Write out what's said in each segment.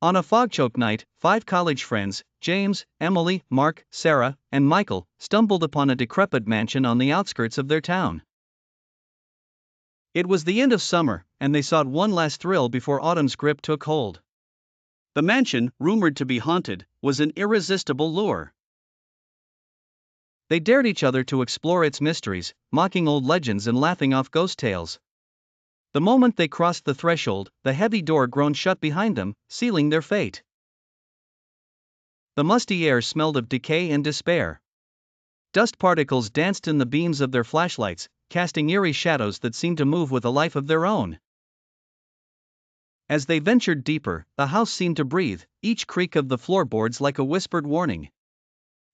On a fog-choked night, 5 college friends, James, Emily, Mark, Sarah, and Michael, stumbled upon a decrepit mansion on the outskirts of their town. It was the end of summer, and they sought one last thrill before autumn's grip took hold. The mansion, rumored to be haunted, was an irresistible lure. They dared each other to explore its mysteries, mocking old legends and laughing off ghost tales. The moment they crossed the threshold, the heavy door groaned shut behind them, sealing their fate. The musty air smelled of decay and despair. Dust particles danced in the beams of their flashlights, casting eerie shadows that seemed to move with a life of their own. As they ventured deeper, the house seemed to breathe, each creak of the floorboards like a whispered warning.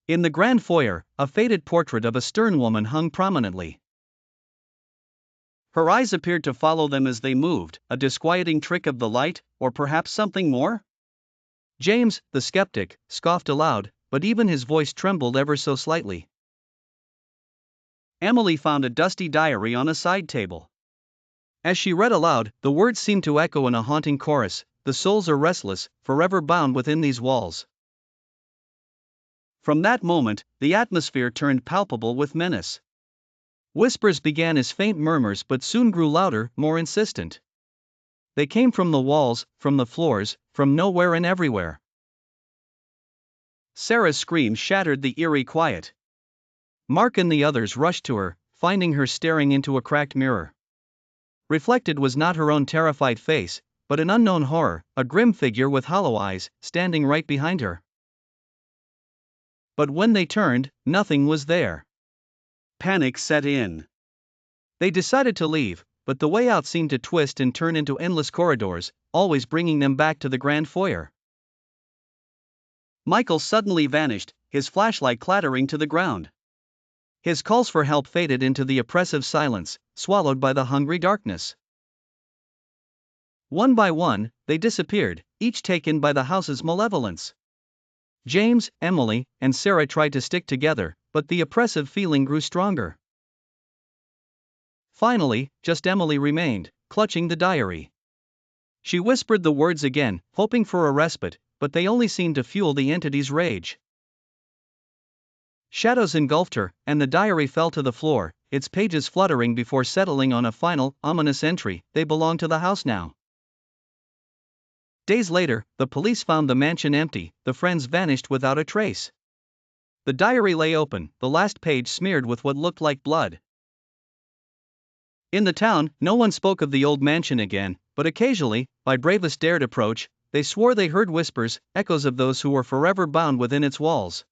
In the grand foyer, a faded portrait of a stern woman hung prominently. Her eyes appeared to follow them as they moved, a disquieting trick of the light, or perhaps something more? James, the skeptic, scoffed aloud, but even his voice trembled ever so slightly. Emily found a dusty diary on a side table. As she read aloud, the words seemed to echo in a haunting chorus: "The souls are restless, forever bound within these walls." From that moment, the atmosphere turned palpable with menace. Whispers began as faint murmurs but soon grew louder, more insistent. They came from the walls, from the floors, from nowhere and everywhere. Sarah's scream shattered the eerie quiet. Mark and the others rushed to her, finding her staring into a cracked mirror. Reflected was not her own terrified face, but an unknown horror, a grim figure with hollow eyes, standing right behind her. But when they turned, nothing was there. Panic set in. They decided to leave, but the way out seemed to twist and turn into endless corridors, always bringing them back to the grand foyer. Michael suddenly vanished, his flashlight clattering to the ground. His calls for help faded into the oppressive silence, swallowed by the hungry darkness. One by one, they disappeared, each taken by the house's malevolence. James, Emily, and Sarah tried to stick together, but the oppressive feeling grew stronger. Finally, just Emily remained, clutching the diary. She whispered the words again, hoping for a respite, but they only seemed to fuel the entity's rage. Shadows engulfed her, and the diary fell to the floor, its pages fluttering before settling on a final, ominous entry: "They belong to the house now." Days later, the police found the mansion empty, the friends vanished without a trace. The diary lay open, the last page smeared with what looked like blood. In the town, no one spoke of the old mansion again, but occasionally, by bravest dared approach, they swore they heard whispers, echoes of those who were forever bound within its walls.